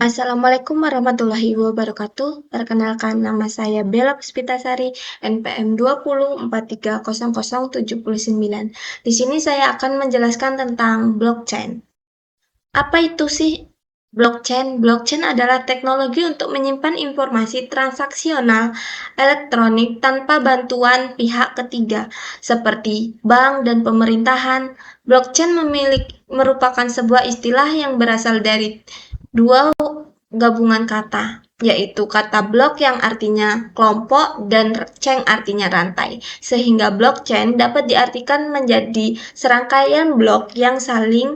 Assalamualaikum warahmatullahi wabarakatuh. Perkenalkan, nama saya Bella Puspitasari, NPM 20430079. Di sini saya akan menjelaskan tentang blockchain. Apa itu sih blockchain? Blockchain adalah teknologi untuk menyimpan informasi transaksional elektronik tanpa bantuan pihak ketiga, seperti bank dan pemerintahan. Blockchain merupakan sebuah istilah yang berasal dari dua gabungan kata, yaitu kata blok yang artinya kelompok dan chain artinya rantai, sehingga blockchain dapat diartikan menjadi serangkaian blok yang saling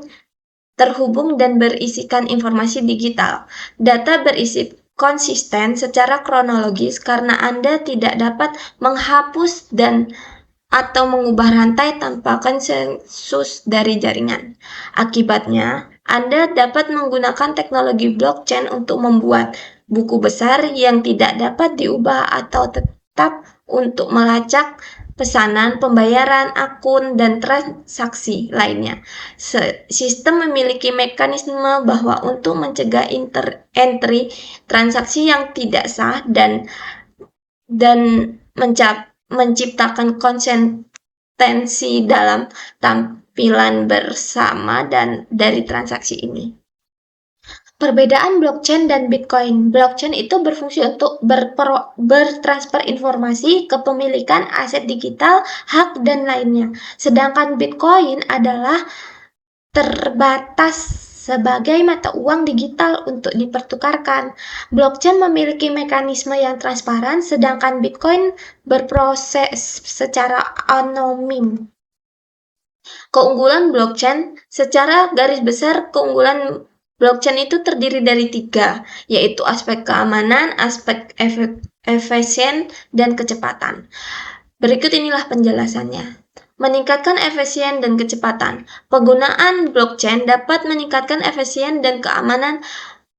terhubung dan berisikan informasi digital. Data berisi konsisten secara kronologis karena Anda tidak dapat menghapus dan atau mengubah rantai tanpa konsensus dari jaringan. Akibatnya, Anda dapat menggunakan teknologi blockchain untuk membuat buku besar yang tidak dapat diubah atau tetap untuk melacak pesanan, pembayaran, akun, dan transaksi lainnya. Sistem memiliki mekanisme bahwa untuk mencegah entry transaksi yang tidak sah dan menciptakan konsistensi dalam tampilan bersama dan dari transaksi ini. Perbedaan blockchain dan Bitcoin. Blockchain itu berfungsi untuk bertransfer informasi, kepemilikan aset digital, hak, dan lainnya. Sedangkan Bitcoin adalah terbatas sebagai mata uang digital untuk dipertukarkan. Blockchain memiliki mekanisme yang transparan, sedangkan Bitcoin berproses secara anonim. Keunggulan blockchain, secara garis besar keunggulan blockchain itu terdiri dari 3, yaitu aspek keamanan, aspek efisien, dan kecepatan. Berikut inilah penjelasannya. Meningkatkan efisien dan kecepatan. Penggunaan blockchain dapat meningkatkan efisien dan keamanan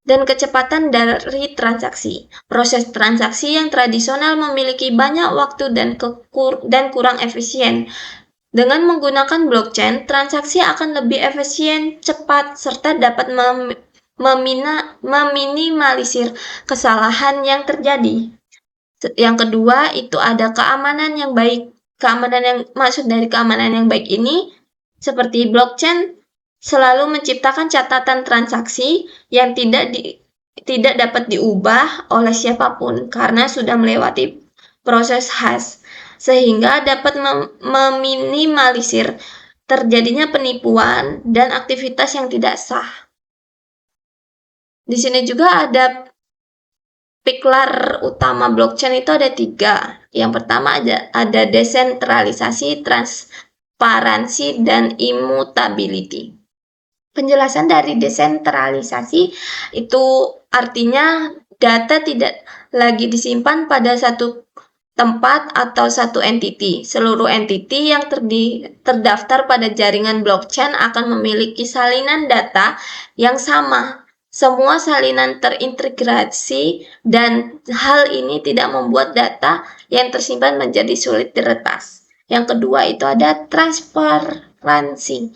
dan kecepatan dari transaksi. Proses transaksi yang tradisional memiliki banyak waktu dan kurang efisien. Dengan menggunakan blockchain, transaksi akan lebih efisien, cepat, serta dapat meminimalisir kesalahan yang terjadi. Yang kedua, itu ada keamanan yang baik. Maksud dari keamanan yang baik ini, seperti blockchain selalu menciptakan catatan transaksi yang tidak dapat diubah oleh siapapun karena sudah melewati proses khas, sehingga dapat meminimalisir terjadinya penipuan dan aktivitas yang tidak sah. Di sini juga ada pilar utama blockchain itu ada 3. Yang pertama ada desentralisasi, transparansi, dan immutability. Penjelasan dari desentralisasi itu artinya data tidak lagi disimpan pada satu tempat atau satu entiti. Seluruh entiti yang terdaftar pada jaringan blockchain akan memiliki salinan data yang sama. Semua salinan terintegrasi dan hal ini tidak membuat data yang tersimpan menjadi sulit diretas. Yang kedua itu ada transparansi.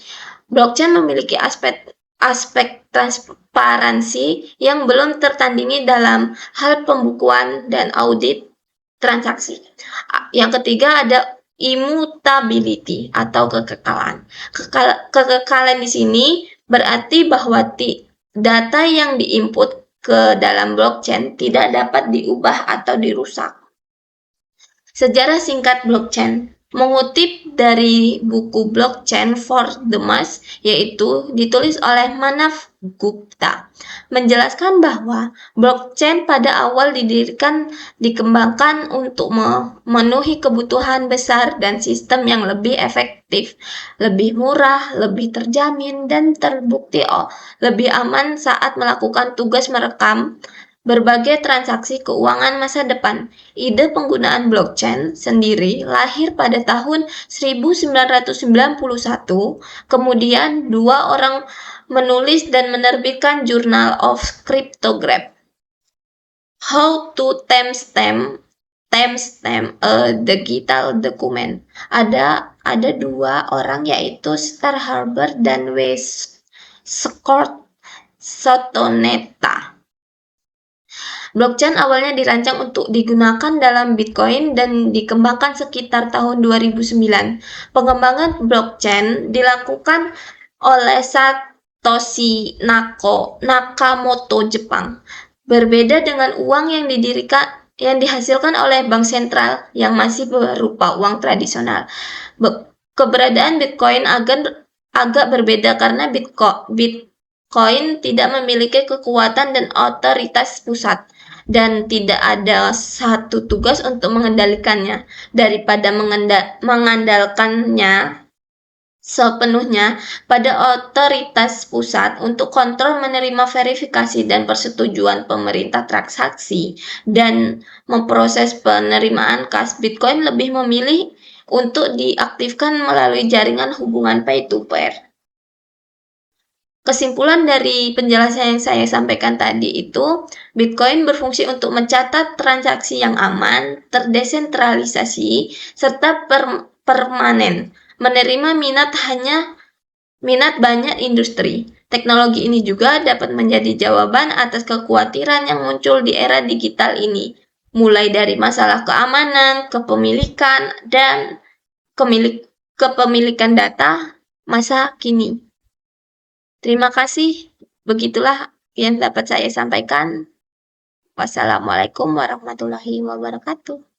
Blockchain memiliki aspek transparansi yang belum tertandingi dalam hal pembukuan dan audit transaksi. Yang ketiga ada immutability atau kekekalan. Kekekalan di sini berarti bahwa data yang diinput ke dalam blockchain tidak dapat diubah atau dirusak. Sejarah singkat blockchain. Mengutip dari buku Blockchain for the Mass, yaitu ditulis oleh Manav Gupta, menjelaskan bahwa blockchain pada awal dikembangkan untuk memenuhi kebutuhan besar dan sistem yang lebih efektif, lebih murah, lebih terjamin, dan terbukti lebih aman saat melakukan tugas merekam berbagai transaksi keuangan masa depan. Ide penggunaan blockchain sendiri lahir pada tahun 1991, kemudian 2 orang menulis dan menerbitkan Journal of Cryptography. How to timestamp a digital document. Ada 2 orang, yaitu Star Harbor dan W. Scott Sotoneta. Blockchain awalnya dirancang untuk digunakan dalam Bitcoin dan dikembangkan sekitar tahun 2009. Pengembangan blockchain dilakukan oleh Satoshi Nakamoto, Jepang. Berbeda dengan uang yang dihasilkan oleh bank sentral yang masih berupa uang tradisional. Keberadaan Bitcoin agak berbeda karena Bitcoin tidak memiliki kekuatan dan otoritas pusat dan tidak ada satu tugas untuk mengendalikannya. Daripada mengandalkannya sepenuhnya pada otoritas pusat untuk kontrol, menerima verifikasi dan persetujuan pemerintah transaksi, dan memproses penerimaan kas, Bitcoin lebih memilih untuk diaktifkan melalui jaringan hubungan peer-to-peer. Kesimpulan dari penjelasan yang saya sampaikan tadi itu, Bitcoin berfungsi untuk mencatat transaksi yang aman, terdesentralisasi, serta permanen, menerima minat banyak industri. Teknologi ini juga dapat menjadi jawaban atas kekhawatiran yang muncul di era digital ini, mulai dari masalah keamanan, kepemilikan, dan kepemilikan data masa kini. Terima kasih. Begitulah yang dapat saya sampaikan. Wassalamualaikum warahmatullahi wabarakatuh.